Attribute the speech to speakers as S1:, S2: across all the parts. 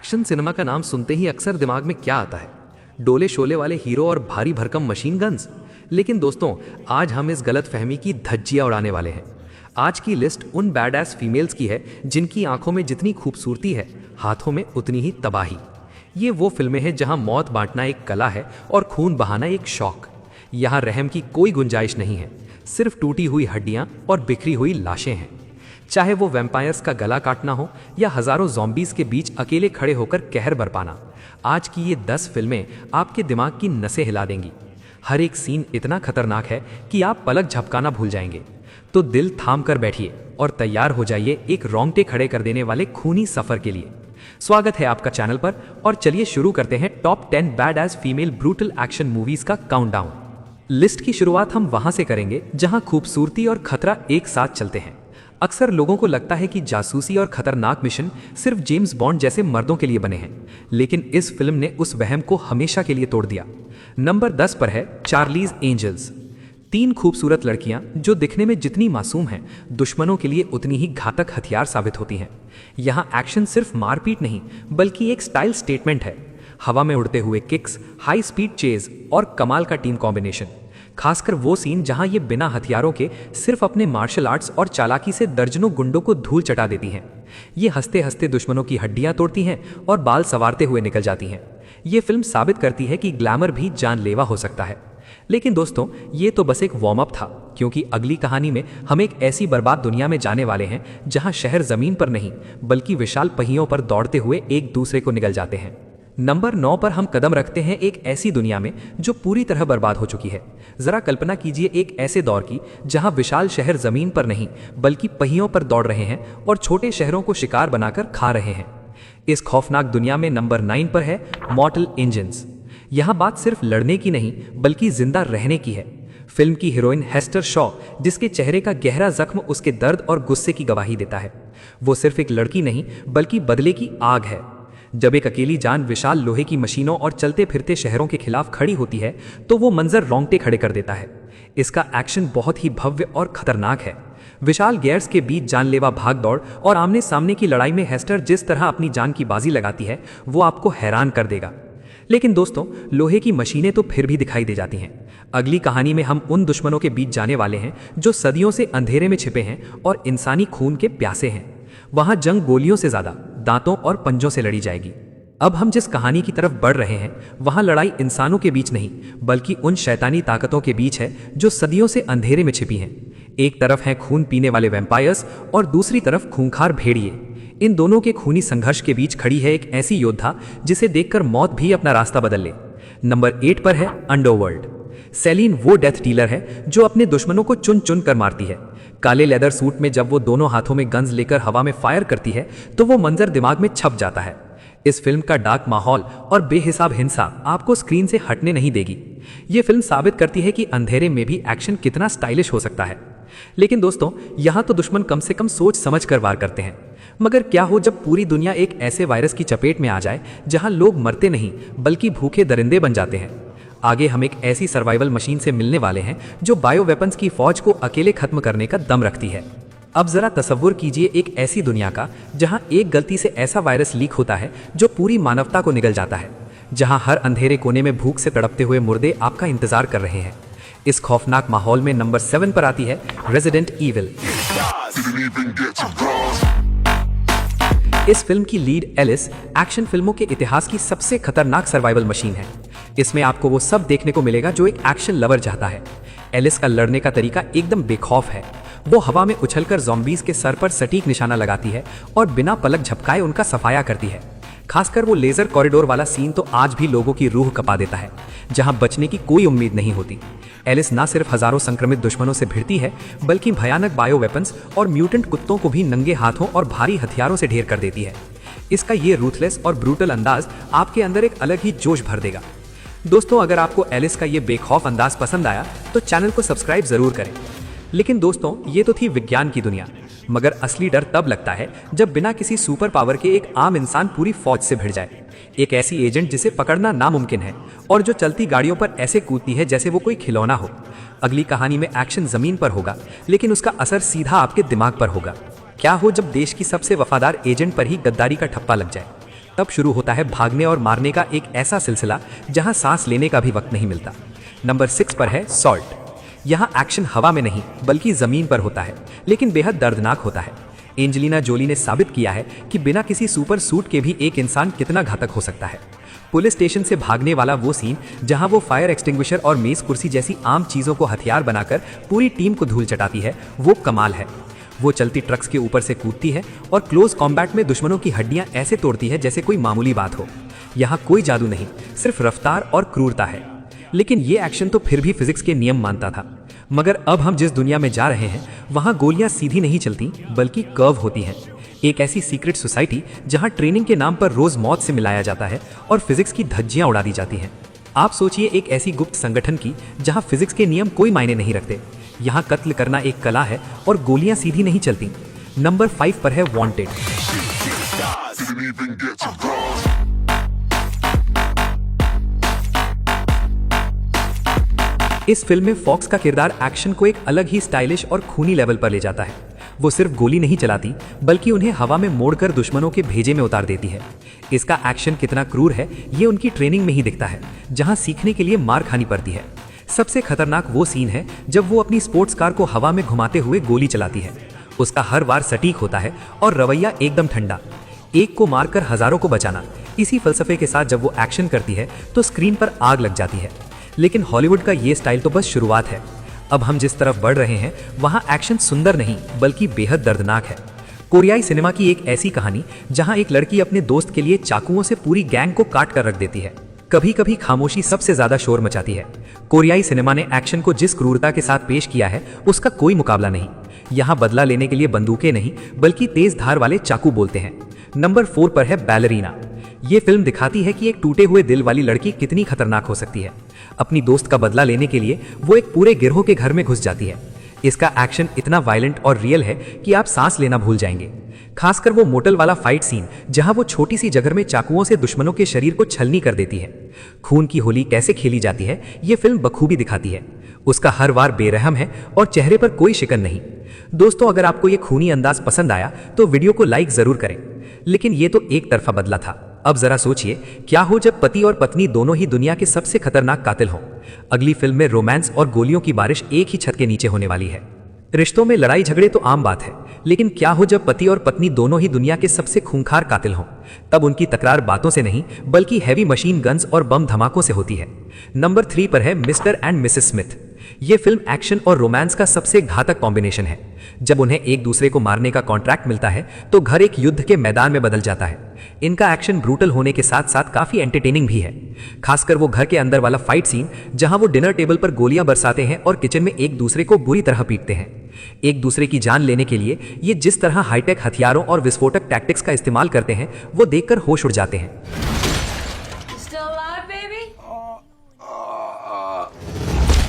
S1: Action cinema का नाम सुनते ही अक्सर दिमाग में क्या आता है? डोले शोले वाले हीरो और भारी भरकम मशीन गन्स। लेकिन दोस्तों, आज हम इस गलत फहमी की धज्जियां उड़ाने वाले हैं। आज की लिस्ट उन बैड एस फीमेल्स की है जिनकी आंखों में जितनी खूबसूरती है, हाथों में उतनी ही तबाही। ये वो फिल्में हैं जहां मौत बांटना एक कला है और खून बहाना एक शौक। यहाँ रहम की कोई गुंजाइश नहीं है, सिर्फ टूटी हुई हड्डियां और बिखरी हुई लाशें हैं। चाहे वो वैम्पायर्स का गला काटना हो या हजारों ज़ॉम्बीज़ के बीच अकेले खड़े होकर कहर बरपाना, आज की ये 10 फिल्में आपके दिमाग की नसें हिला देंगी। हर एक सीन इतना खतरनाक है कि आप पलक झपकाना भूल जाएंगे। तो दिल थाम कर बैठिए और तैयार हो जाइए एक रोंगटे खड़े कर देने वाले खूनी सफर के लिए। स्वागत है आपका चैनल पर और चलिए शुरू करते हैं top 10 badass female brutal action movies का काउंटडाउन। लिस्ट की शुरुआत हम वहां से करेंगे जहां खूबसूरती और खतरा एक साथ चलते हैं। अक्सर लोगों को लगता है कि जासूसी और खतरनाक मिशन सिर्फ जेम्स बॉन्ड जैसे मर्दों के लिए बने हैं, लेकिन इस फिल्म ने उस वहम को हमेशा के लिए तोड़ दिया। नंबर 10 पर है चार्लीज एंजल्स। 3 खूबसूरत लड़कियां जो दिखने में जितनी मासूम हैं, दुश्मनों के लिए उतनी ही घातक हथियार साबित होती हैं। यहाँ एक्शन सिर्फ मारपीट नहीं, बल्कि एक स्टाइल स्टेटमेंट है। हवा में उड़ते हुए किक्स, हाई स्पीड चेज और कमाल का टीम कॉम्बिनेशन। खासकर वो सीन जहां ये बिना हथियारों के सिर्फ अपने मार्शल आर्ट्स और चालाकी से दर्जनों गुंडों को धूल चटा देती हैं। ये हंसते हंसते दुश्मनों की हड्डियां तोड़ती हैं और बाल संवारते हुए निकल जाती हैं। ये फिल्म साबित करती है कि ग्लैमर भी जानलेवा हो सकता है। लेकिन दोस्तों, ये तो बस एक वार्म अप था, क्योंकि अगली कहानी में हम एक ऐसी बर्बाद दुनिया में जाने वाले हैं जहां शहर जमीन पर नहीं बल्कि विशाल पहियों पर दौड़ते हुए एक दूसरे को निगल जाते हैं। नंबर 9 पर हम कदम रखते हैं एक ऐसी दुनिया में जो पूरी तरह बर्बाद हो चुकी है। जरा कल्पना कीजिए एक ऐसे दौर की जहां विशाल शहर जमीन पर नहीं बल्कि पहियों पर दौड़ रहे हैं और छोटे शहरों को शिकार बनाकर खा रहे हैं। इस खौफनाक दुनिया में नंबर 9 पर है मॉर्टल इंजन्स। यहां बात सिर्फ लड़ने की नहीं बल्कि जिंदा रहने की है। फिल्म की हीरोइन हेस्टर शॉ, जिसके चेहरे का गहरा जख्म उसके दर्द और गुस्से की गवाही देता है। वो सिर्फ एक लड़की नहीं बल्कि बदले की आग है। जब एक अकेली जान विशाल लोहे की मशीनों और चलते फिरते शहरों के खिलाफ खड़ी होती है तो वो मंजर रोंगटे खड़े कर देता है। इसका एक्शन बहुत ही भव्य और खतरनाक है। विशाल गेयर्स के बीच जानलेवा भाग दौड़ और आमने सामने की लड़ाई में हेस्टर जिस तरह अपनी जान की बाजी लगाती है, वो आपको हैरान कर देगा। लेकिन दोस्तों, लोहे की मशीनें तो फिर भी दिखाई दे जाती हैं। अगली कहानी में हम उन दुश्मनों के बीच जाने वाले हैं जो सदियों से अंधेरे में छिपे हैं और इंसानी खून के प्यासे हैं। वहां जंग गोलियों से ज्यादा दांतों और पंजों से लड़ी जाएगी। अब हम जिस कहानी की तरफ बढ़ रहे हैं, वहां लड़ाई इंसानों के बीच नहीं बल्कि उन शैतानी ताकतों के बीच है जो सदियों से अंधेरे में छिपी हैं। एक तरफ हैं खून पीने वाले वैम्पायर्स और दूसरी तरफ खूंखार भेड़िए। इन दोनों के खूनी संघर्ष के बीच खड़ी है एक ऐसी योद्धा जिसे देखकर मौत भी अपना रास्ता बदल ले। नंबर 8 पर है अंडरवर्ल्ड। सेलिन वो डेथ डीलर है जो अपने दुश्मनों को चुन चुन कर मारती है। काले लेदर सूट में जब वो दोनों हाथों में गन्स लेकर हवा में फायर करती है तो वो मंजर दिमाग में छप जाता है। इस फिल्म का डार्क माहौल और बेहिसाब हिंसा आपको स्क्रीन से हटने नहीं देगी। ये फिल्म साबित करती है कि अंधेरे में भी एक्शन कितना स्टाइलिश हो सकता है। लेकिन दोस्तों, यहाँ तो दुश्मन कम से कम सोच समझ कर वार करते हैं। मगर क्या हो जब पूरी दुनिया एक ऐसे वायरस की चपेट में आ जाए जहां लोग मरते नहीं बल्कि भूखे दरिंदे बन जाते हैं। आगे हम एक ऐसी सर्वाइवल मशीन से मिलने वाले हैं जो बायो वेपन्स की फौज को अकेले खत्म करने का दम रखती है। अब जरा तसव्वुर कीजिए एक ऐसी दुनिया का जहां एक गलती से ऐसा वायरस लीक होता है जो पूरी मानवता को निगल जाता है, जहां हर अंधेरे कोने में भूख से तड़पते हुए मुर्दे आपका इंतजार कर रहे हैं। इस खौफनाक माहौल में नंबर 7 पर आती है रेजिडेंट ईविल। इस फिल्म की लीड एलिस एक्शन फिल्मों के इतिहास की सबसे खतरनाक सर्वाइवल मशीन है। इसमें आपको वो सब देखने को मिलेगा जो एक एक्शन लवर चाहता है। एलिस का लड़ने का तरीका एकदम बेखौफ है। वो हवा में उछलकर ज़ॉम्बीज़ के सर पर सटीक निशाना लगाती है और बिना पलक झपकाए उनका सफाया करती है। खासकर वो लेजर कॉरिडोर वाला सीन तो आज भी लोगों की रूह कपा देता है, जहां बचने की कोई उम्मीद नहीं होती। एलिस ना सिर्फ हजारों संक्रमित दुश्मनों से भिड़ती है बल्कि भयानक बायो वेपन्स और म्यूटेंट कुत्तों को भी नंगे हाथों और भारी हथियारों से ढेर कर देती है। इसका ये रूथलेस और ब्रूटल अंदाज आपके अंदर एक अलग ही जोश भर देगा। दोस्तों, अगर आपको एलिस का ये बेखौफ अंदाज पसंद आया तो चैनल को सब्सक्राइब जरूर करें। लेकिन दोस्तों, ये तो थी विज्ञान की दुनिया, मगर असली डर तब लगता है जब बिना किसी सुपर पावर के एक आम इंसान पूरी फौज से भिड़ जाए। एक ऐसी एजेंट जिसे पकड़ना नामुमकिन है और जो चलती गाड़ियों पर ऐसे कूदती है जैसे वो कोई खिलौना हो। अगली कहानी में एक्शन जमीन पर होगा, लेकिन उसका असर सीधा आपके दिमाग पर होगा। क्या हो जब देश की सबसे वफादार एजेंट पर ही गद्दारी का ठप्पा लग जाए?
S2: तब शुरू होता है भागने और मारने का एक ऐसा सिलसिला जहां सांस लेने का भी वक्त नहीं मिलता। नंबर 6 पर है सॉल्ट। यहां एक्शन हवा में नहीं बल्कि जमीन पर होता है, लेकिन बेहद दर्दनाक होता है। एंजेलिना जोली ने साबित किया है कि बिना किसी सुपर सूट के भी एक इंसान कितना घातक हो सकता है। पुलिस स्टेशन से भागने वाला वो सीन जहां वो फायर एक्सटिंग्विशर और मेज कुर्सी जैसी आम चीजों को हथियार बनाकर पूरी टीम को धूल चटाती है, वो कमाल है। वो चलती ट्रक्स के ऊपर से कूदती है और क्लोज कॉम्बैट में दुश्मनों की हड्डियां ऐसे तोड़ती है जैसे कोई मामूली बात हो। यहाँ कोई जादू नहीं, सिर्फ रफ्तार और क्रूरता है। लेकिन ये एक्शन तो फिर भी फिजिक्स के नियम मानता था। मगर अब हम जिस दुनिया में जा रहे हैं वहाँ गोलियां सीधी नहीं चलती बल्कि कर्व होती हैं। एक ऐसी सीक्रेट सोसाइटी जहाँ ट्रेनिंग के नाम पर रोज मौत से मिलाया जाता है और फिजिक्स की धज्जियां उड़ा दी जाती हैं। आप सोचिए एक ऐसी गुप्त संगठन की जहाँ फिजिक्स के नियम कोई मायने नहीं रखते। यहाँ कत्ल करना एक कला है और गोलियां सीधी नहीं चलती। नंबर 5 पर है वांटेड। इस फिल्म में फॉक्स का किरदार एक्शन को एक अलग ही स्टाइलिश और खूनी लेवल पर ले जाता है। वो सिर्फ गोली नहीं चलाती बल्कि उन्हें हवा में मोड़कर दुश्मनों के भेजे में उतार देती है। इसका एक्शन कितना क्रूर है ये उनकी ट्रेनिंग में ही दिखता है, जहां सीखने के लिए मार खानी पड़ती है। सबसे खतरनाक वो सीन है जब वो अपनी स्पोर्ट्स कार को हवा में घुमाते हुए गोली चलाती है। उसका हर वार सटीक होता है और रवैया एकदम ठंडा। एक को मारकर हजारों को बचाना, इसी फलसफे के साथ जब वो एक्शन करती है तो स्क्रीन पर आग लग जाती है। लेकिन हॉलीवुड का ये स्टाइल तो बस शुरुआत है। अब हम जिस तरफ बढ़ रहे हैं वहाँ एक्शन सुंदर नहीं बल्कि बेहद दर्दनाक है। कोरियाई सिनेमा की एक ऐसी कहानी जहाँ एक लड़की अपने दोस्त के लिए चाकुओं से पूरी गैंग को काट कर रख देती है। कभी कभी खामोशी सबसे ज्यादा शोर मचाती है। कोरियाई सिनेमा ने एक्शन को जिस क्रूरता के साथ पेश किया है उसका कोई मुकाबला नहीं। यहाँ बदला लेने के लिए बंदूकें नहीं बल्कि तेज धार वाले चाकू बोलते हैं। नंबर 4 पर है बैलरीना। ये फिल्म दिखाती है कि एक टूटे हुए दिल वाली लड़की कितनी खतरनाक हो सकती है। अपनी दोस्त का बदला लेने के लिए वो एक पूरे गिरोह के घर में घुस जाती है। इसका एक्शन इतना वायलेंट और रियल है कि आप सांस लेना भूल जाएंगे। खासकर वो मोटल वाला फाइट सीन जहां वो छोटी सी जगह में चाकुओं से दुश्मनों के शरीर को छलनी कर देती है। खून की होली कैसे खेली जाती है ये फिल्म बखूबी दिखाती है। उसका हर वार बेरहम है और चेहरे पर कोई शिकन नहीं। दोस्तों, अगर आपको ये खूनी अंदाज पसंद आया तो वीडियो को लाइक जरूर करें। लेकिन ये तो एक तरफा बदला था। अब जरा सोचिए क्या हो जब पति और पत्नी दोनों ही दुनिया के सबसे खतरनाक कातिल हों। अगली फिल्म में रोमांस और गोलियों की बारिश एक ही छत के नीचे होने वाली है। रिश्तों में लड़ाई झगड़े तो आम बात है, लेकिन क्या हो जब पति और पत्नी दोनों ही दुनिया के सबसे खूंखार कातिल हों। तब उनकी तकरार बातों से नहीं बल्कि हैवी मशीन गन्स और बम धमाकों से होती है। नंबर 3 पर है मिस्टर एंड मिसेस स्मिथ। ये फिल्म एक्शन और रोमांस का सबसे घातक कॉम्बिनेशन है। जब उन्हें एक दूसरे को मारने का कॉन्ट्रैक्ट मिलता है तो घर एक युद्ध के मैदान में बदल जाता है। इनका एक्शन ब्रूटल होने के साथ साथ काफी एंटरटेनिंग भी है। खासकर वो घर के अंदर वाला फाइट सीन जहां वो डिनर टेबल पर गोलियां बरसाते हैं और किचन में एक दूसरे को बुरी तरह पीटते हैं। एक दूसरे की जान लेने के लिए ये जिस तरह हाईटेक हथियारों और विस्फोटक टैक्टिक्स का इस्तेमाल करते हैं वो देखकर होश उड़ जाते हैं।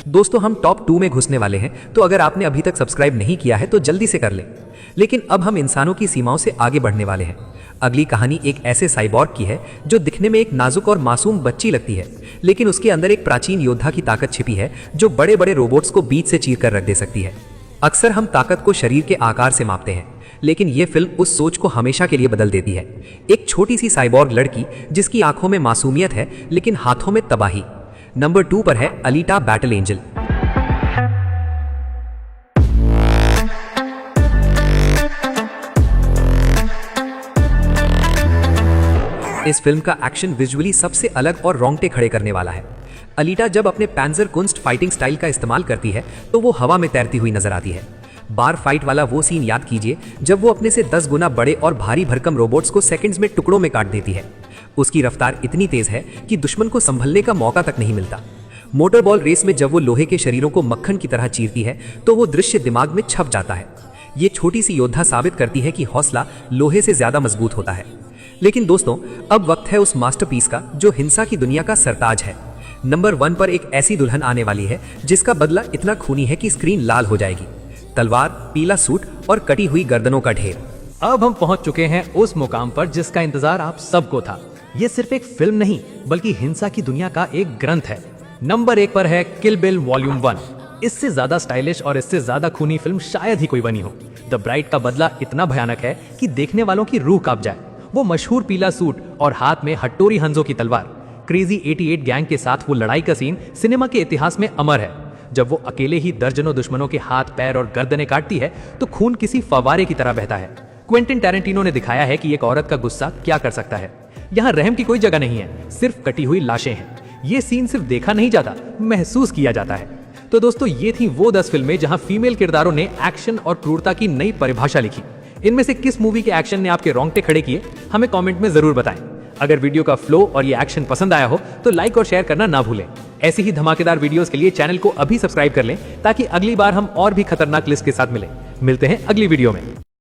S2: दोस्तों, हम टॉप 2 में घुसने वाले हैं, तो अगर आपने अभी तक सब्सक्राइब नहीं किया है तो जल्दी से कर लें। लेकिन अब हम इंसानों की सीमाओं से आगे बढ़ने वाले हैं। अगली कहानी एक ऐसे साइबॉर्ग की है जो दिखने में एक नाजुक और मासूम बच्ची लगती है, लेकिन उसके अंदर एक प्राचीन योद्धा की ताकत छिपी है जो बड़े बड़े रोबोट्स को बीच से चीर कर रख दे सकती है। अक्सर हम ताकत को शरीर के आकार से मापते हैं, लेकिन ये फिल्म उस सोच को हमेशा के लिए बदल देती है। एक छोटी सी साइबॉर्ग लड़की जिसकी आंखों में मासूमियत है लेकिन हाथों में तबाही। नंबर 2 पर है अलीटा बैटल एंजल। इस फिल्म का एक्शन विजुअली सबसे अलग और रोंगटे खड़े करने वाला है। अलीटा जब अपने पैंजर कुंस्ट फाइटिंग स्टाइल का इस्तेमाल करती है तो वो हवा में तैरती हुई नजर आती है। बार फाइट वाला वो सीन याद कीजिए जब वो अपने से 10 गुना बड़े और भारी भरकम रोबोट्स को सेकंड्स में टुकड़ों में काट देती है। उसकी रफ्तार इतनी तेज है कि दुश्मन को संभलने का मौका तक नहीं मिलता। मोटर बॉल रेस में जब वो लोहे के शरीरों को मक्खन की तरह चीरती है तो वो दृश्य दिमाग में छप जाता है। ये छोटी सी योद्धा साबित करती है कि हौसला लोहे से ज्यादा मजबूत होता है। लेकिन दोस्तों, अब वक्त है उस मास्टरपीस का जो हिंसा की दुनिया का सरताज है। नंबर 1 पर एक ऐसी दुल्हन आने वाली है जिसका बदला इतना खूनी है कि स्क्रीन लाल हो जाएगी। तलवार, पीला सूट और कटी हुई गर्दनों का ढेर।
S3: अब हम पहुंच चुके हैं उस मुकाम पर जिसका इंतजार आप सबको था। ये सिर्फ एक फिल्म नहीं बल्कि हिंसा की दुनिया का एक ग्रंथ है। नंबर 1 पर है किल बिल वॉल्यूम 1। इससे ज्यादा स्टाइलिश और इससे ज्यादा खूनी फिल्म शायद ही कोई बनी हो। द ब्राइड का बदला इतना भयानक है कि देखने वालों की रूह कांप जाए। वो मशहूर पीला सूट और हाथ में हट्टोरी हंजो की तलवार। क्रेजी 88 गैंग के साथ वो लड़ाई का सीन सिनेमा के इतिहास में अमर है। जब वो अकेले ही दर्जनों दुश्मनों के हाथ, पैर और गर्दनें काटती है तो खून किसी फव्वारे की तरह बहता है। क्वेंटिन टैरेंटिनो ने दिखाया है कि एक औरत का गुस्सा क्या कर सकता है। यहाँ रहम की कोई जगह नहीं है, सिर्फ कटी हुई लाशें हैं। ये सीन सिर्फ देखा नहीं जाता, महसूस किया जाता है। तो दोस्तों, ये थी वो 10 फिल्में जहां फीमेल किरदारों ने एक्शन और क्रूरता की नई परिभाषा लिखी। इनमें से किस मूवी के एक्शन ने आपके रोंगटे खड़े किए, हमें कमेंट में जरूर बताएं। अगर वीडियो का फ्लो और ये एक्शन पसंद आया हो तो लाइक और शेयर करना ना भूलें। ऐसी ही धमाकेदार वीडियोस के लिए चैनल को अभी सब्सक्राइब कर लें ताकि अगली बार हम और भी खतरनाक लिस्ट के साथ मिलते हैं अगली वीडियो में।